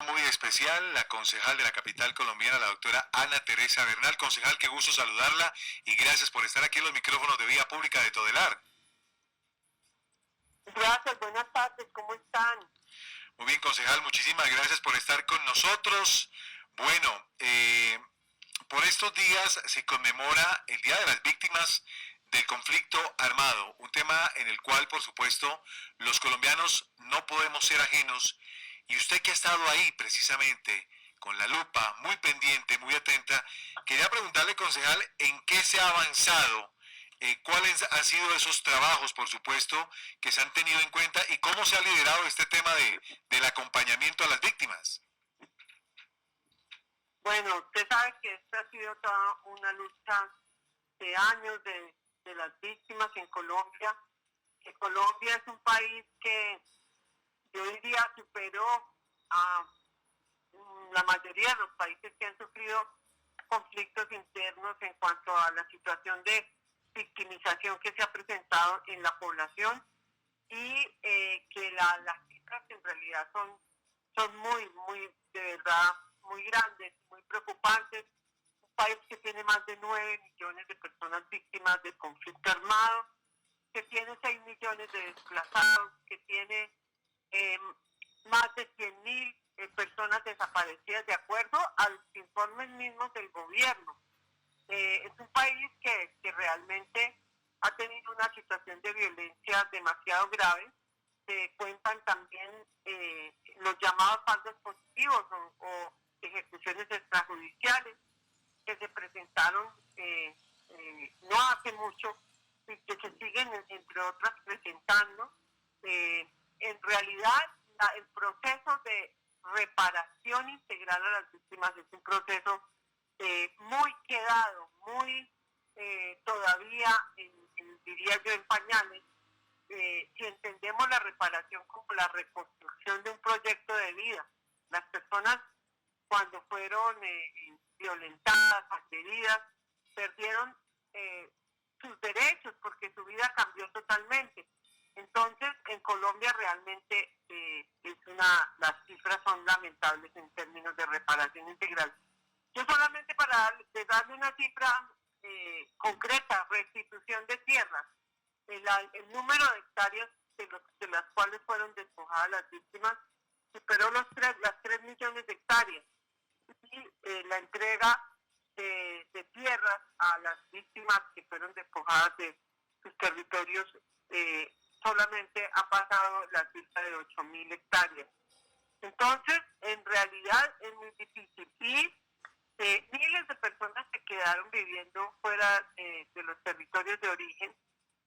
Muy especial, la concejal de la capital colombiana, la doctora Ana Teresa Bernal. Concejal, qué gusto saludarla y gracias por estar aquí en los micrófonos de Vía Pública de Todelar. Gracias, buenas tardes, ¿cómo están? Muy bien, concejal, muchísimas gracias por estar con nosotros. Bueno, por estos días se conmemora el Día de las Víctimas del Conflicto Armado, un tema en el cual, por supuesto, los colombianos no podemos ser ajenos. Y usted que ha estado ahí precisamente con la lupa, muy pendiente, muy atenta, quería preguntarle, concejal, en qué se ha avanzado, cuáles han sido esos trabajos, por supuesto, que se han tenido en cuenta y cómo se ha liderado este tema del acompañamiento a las víctimas. Bueno, usted sabe que esta ha sido toda una lucha de años de las víctimas en Colombia. Que Colombia es un país que yo diría superó a la mayoría de los países que han sufrido conflictos internos en cuanto a la situación de victimización que se ha presentado en la población y que las cifras en realidad son muy, de verdad, muy grandes, muy preocupantes. Un país que tiene más de 9 millones de personas víctimas del conflicto armado, que tiene 6 millones de desplazados, que tiene más de 100.000 personas desaparecidas de acuerdo a los informes mismos del gobierno. Es un país que realmente ha tenido una situación de violencia demasiado grave. Se cuentan también los llamados falsos positivos o ejecuciones extrajudiciales que se presentaron no hace mucho y que se siguen, entre otras, presentando. En realidad, el proceso de reparación integral a las víctimas es un proceso muy quedado, muy todavía, diría yo, en pañales. Si entendemos la reparación como la reconstrucción de un proyecto de vida, las personas cuando fueron violentadas, agredidas, perdieron sus derechos porque su vida cambió totalmente. Entonces, en Colombia realmente las cifras son lamentables en términos de reparación integral. Yo solamente para darle una cifra concreta, restitución de tierras, el número de hectáreas de las cuales fueron despojadas las víctimas superó las 3 millones de hectáreas. Y la entrega de tierras a las víctimas que fueron despojadas de sus territorios solamente ha pasado la cifra de 8.000 hectáreas. Entonces, en realidad es muy difícil. Y miles de personas se quedaron viviendo fuera de los territorios de origen.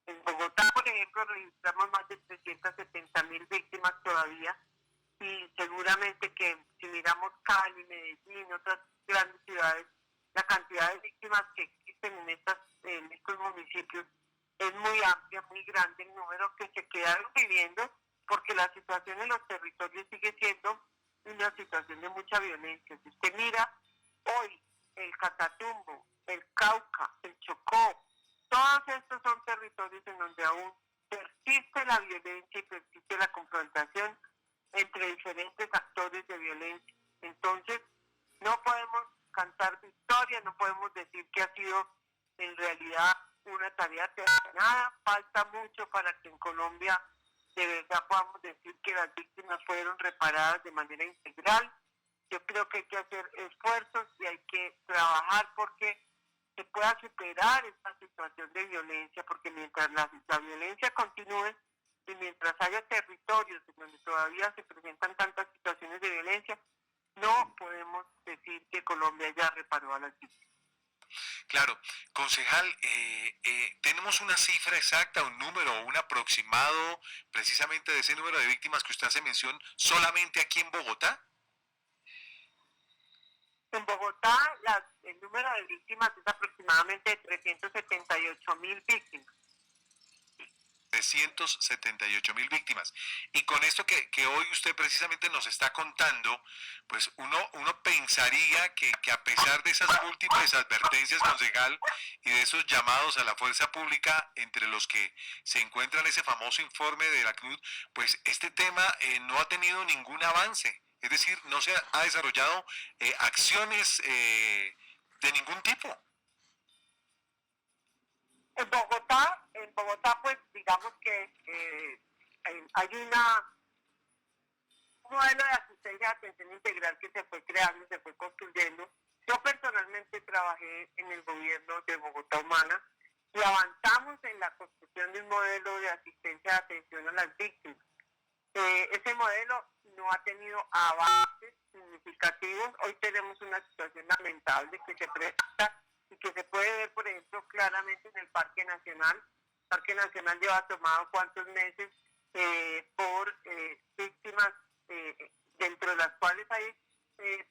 En Bogotá, por ejemplo, registramos más de 370.000 víctimas todavía. Y seguramente que si miramos Cali, Medellín, otras grandes ciudades, la cantidad de víctimas que existen en estos municipios es muy amplia, muy grande el número que se quedaron viviendo, porque la situación en los territorios sigue siendo una situación de mucha violencia. Si usted mira hoy el Catatumbo, el Cauca, el Chocó, todos estos son territorios en donde aún persiste la violencia y persiste la confrontación entre diferentes actores de violencia. Entonces, no podemos cantar victoria, no podemos decir que ha sido en realidad una tarea terminada. Falta mucho para que en Colombia de verdad podamos decir que las víctimas fueron reparadas de manera integral. Yo creo que hay que hacer esfuerzos y hay que trabajar porque se pueda superar esta situación de violencia, porque mientras la violencia continúe y mientras haya territorios en donde todavía se presentan tantas situaciones de violencia, no podemos decir que Colombia ya reparó a las víctimas. Claro, concejal, ¿tenemos una cifra exacta, un número, un aproximado precisamente de ese número de víctimas que usted hace mención solamente aquí en Bogotá? En Bogotá el número de víctimas es aproximadamente de 378.000 víctimas. 378.000 víctimas. Y con esto que hoy usted precisamente nos está contando, pues uno pensaría que a pesar de esas múltiples advertencias, concejal, y de esos llamados a la fuerza pública, entre los que se encuentra ese famoso informe de la CNUD, pues este tema no ha tenido ningún avance. Es decir, no se ha desarrollado acciones de ningún tipo. En Bogotá pues digamos que hay un modelo de asistencia de atención integral que se fue creando, se fue construyendo. Yo personalmente trabajé en el gobierno de Bogotá Humana y avanzamos en la construcción de un modelo de asistencia de atención a las víctimas. Ese modelo no ha tenido avances significativos. Hoy tenemos una situación lamentable que se presenta y que se puede ver, por ejemplo, claramente en el Parque Nacional. El Parque Nacional lleva tomado cuántos meses por víctimas, dentro de las cuales hay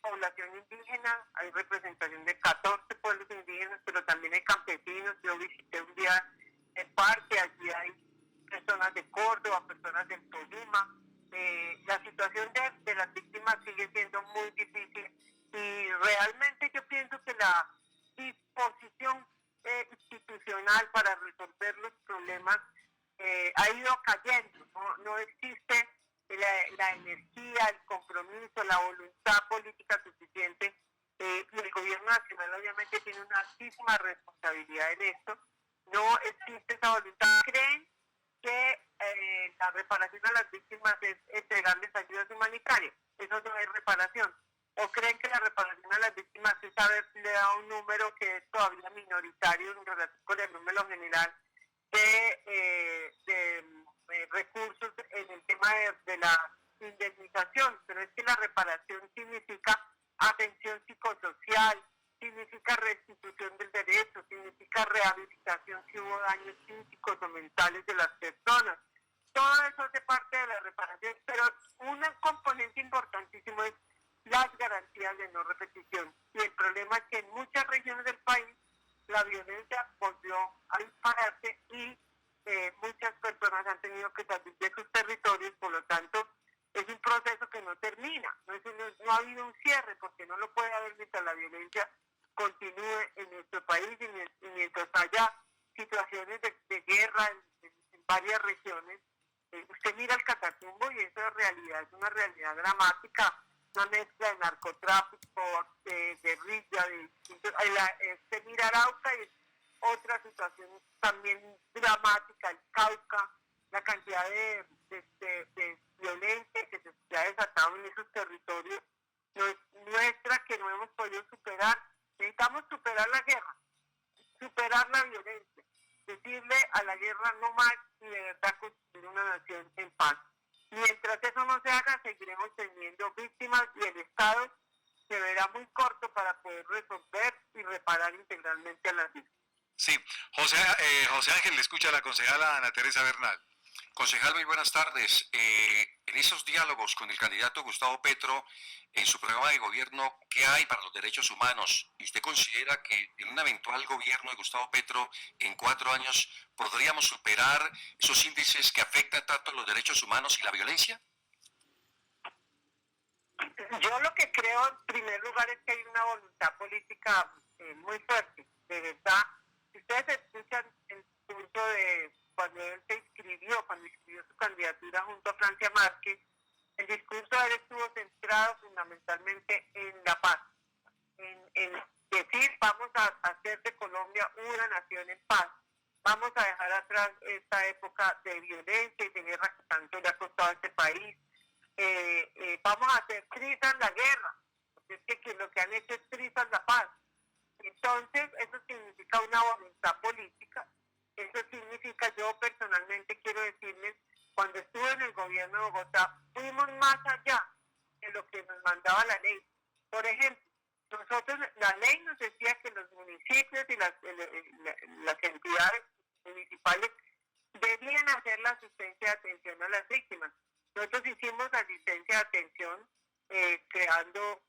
población indígena, hay representación de 14 pueblos indígenas, pero también hay campesinos. Yo visité un día el parque, allí hay personas de Córdoba, personas del Tolima. La situación de las víctimas sigue siendo muy difícil y realmente yo pienso que la disposición institucional para resolver los problemas ha ido cayendo. No existe la energía, el compromiso, la voluntad política suficiente y el gobierno nacional obviamente tiene una altísima responsabilidad en esto. No existe esa voluntad. ¿Creen que la reparación a las víctimas es entregarles ayudas humanitarias? Eso no es reparación. ¿O creen que la reparación a las víctimas es haberle dado un número que es todavía minoritario en relación con el número general de recursos en el tema de la indemnización? Pero es que la reparación significa atención psicosocial, significa restitución del derecho, significa rehabilitación si hubo daños físicos o mentales de las personas. Todo eso hace parte de la reparación, pero un componente importantísimo es las garantías de no repetición. Y el problema es que en muchas regiones del país la violencia volvió a dispararse y muchas personas han tenido que salir de sus territorios. Por lo tanto, es un proceso que no termina, no ha habido un cierre, porque no lo puede haber mientras la violencia continúe en nuestro país y mientras haya situaciones de guerra en varias regiones. Usted mira el Catatumbo y esa realidad es una realidad dramática, una mezcla de narcotráfico, de guerrilla, usted mira Arauca y es otra situación también dramática, el Cauca, la cantidad de violencia que se ha desatado en esos territorios muestra que no hemos podido superar. Necesitamos superar la guerra, superar la violencia, decirle a la guerra no más y de verdad construir una nación en paz. Mientras eso no se haga, seguiremos teniendo víctimas y el Estado se verá muy corto para poder resolver y reparar integralmente a las víctimas. Sí, José Ángel, le escucha a la concejala Ana Teresa Bernal. Concejal, muy buenas tardes. En esos diálogos con el candidato Gustavo Petro, en su programa de gobierno, ¿qué hay para los derechos humanos? ¿Y usted considera que en un eventual gobierno de Gustavo Petro en 4 años podríamos superar esos índices que afectan tanto a los derechos humanos y la violencia? Yo lo que creo en primer lugar es que hay una voluntad política muy fuerte, de verdad. Si ustedes escuchan el discurso de cuando él cuando inscribió su candidatura junto a Francia Márquez, el discurso de él estuvo centrado fundamentalmente en la paz, en decir vamos a hacer de Colombia una nación en paz, vamos a dejar atrás esta época de violencia y de guerra que tanto le ha costado a este país, vamos a hacer trizas la guerra, porque es que lo que han hecho es trizas la paz. Entonces eso significa una voluntad política. Eso significa, yo personalmente quiero decirles, cuando estuve en el gobierno de Bogotá, fuimos más allá de lo que nos mandaba la ley. Por ejemplo, la ley nos decía que los municipios y las entidades municipales debían hacer la asistencia de atención a las víctimas. Nosotros hicimos asistencia de atención creando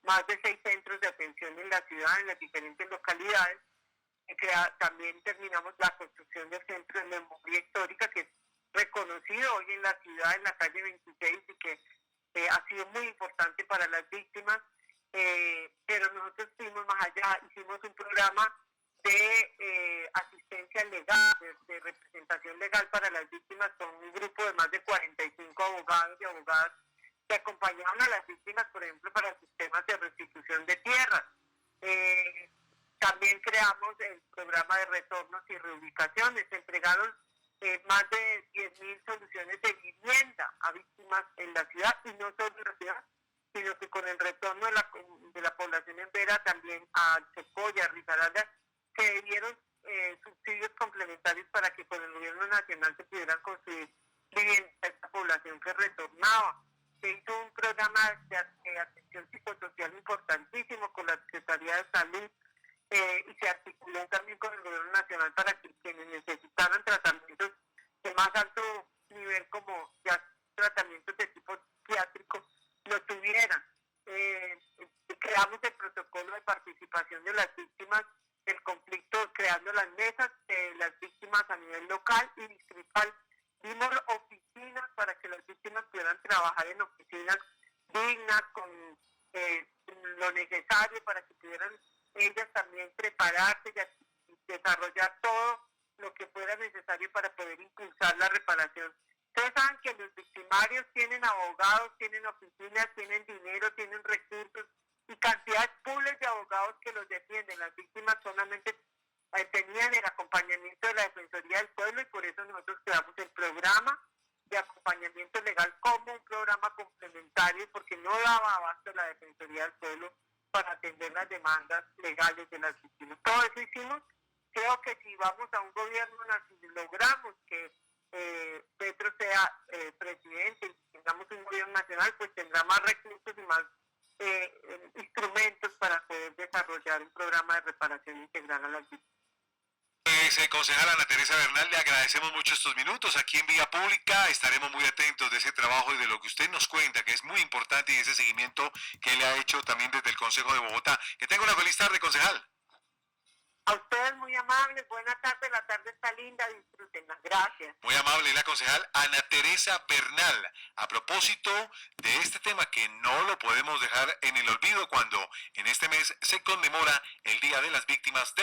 más de 6 centros de atención en la ciudad, en las diferentes localidades. También terminamos la construcción del Centro de Memoria Histórica, que es reconocido hoy en la ciudad, en la calle 26, y que ha sido muy importante para las víctimas. Pero nosotros fuimos más allá, hicimos un programa de asistencia legal, de representación legal para las víctimas, con un grupo de más de 45 abogados y abogadas que acompañaban a las víctimas, por ejemplo, para sistemas de restitución de tierras. También creamos el programa de retornos y reubicaciones. Se entregaron más de 10.000 soluciones de vivienda a víctimas en la ciudad, y no solo en la ciudad, sino que con el retorno de la población en Vera, también a Secoya, Risaralda, se dieron subsidios complementarios para que con el gobierno nacional se pudieran construir viviendas a esta población que retornaba. Se hizo un programa de atención psicosocial importantísimo con la Secretaría de Salud, y se articuló también con el gobierno nacional para que quienes necesitaran tratamientos de más alto nivel, como ya tratamientos de tipo psiquiátrico, lo tuvieran. Creamos el protocolo de participación de las víctimas del conflicto, creando las mesas de las víctimas a nivel local y distrital. Dimos oficinas para que las víctimas pudieran trabajar en oficinas dignas, con lo necesario para que pudieran ellas también prepararse y desarrollar todo lo que fuera necesario para poder impulsar la reparación. Ustedes saben que los victimarios tienen abogados, tienen oficinas, tienen dinero, tienen recursos y cantidades pools de abogados que los defienden. Las víctimas solamente tenían el acompañamiento de la Defensoría del Pueblo, y por eso nosotros creamos el programa de acompañamiento legal como un programa complementario, porque no daba abasto la Defensoría del Pueblo para atender las demandas legales de las víctimas. Todo eso hicimos. Creo que si vamos a un gobierno nacional, logramos que Petro sea presidente y tengamos un gobierno nacional, pues tendrá más recursos y más instrumentos para poder desarrollar un programa de reparación integral a las víctimas. Pues, concejala Ana Teresa Bernal, le agradecemos mucho estos minutos aquí en Vía Pública. Estaremos muy atentos de ese trabajo y de lo que usted nos cuenta, que es muy importante, y ese seguimiento que le ha hecho también desde el Consejo de Bogotá. Que tenga una feliz tarde, concejal. A ustedes muy amables, buena tarde, la tarde está linda, disfrútenla. Gracias. Muy amable la concejal Ana Teresa Bernal, a propósito de este tema que no lo podemos dejar en el olvido cuando en este mes se conmemora el Día de las Víctimas de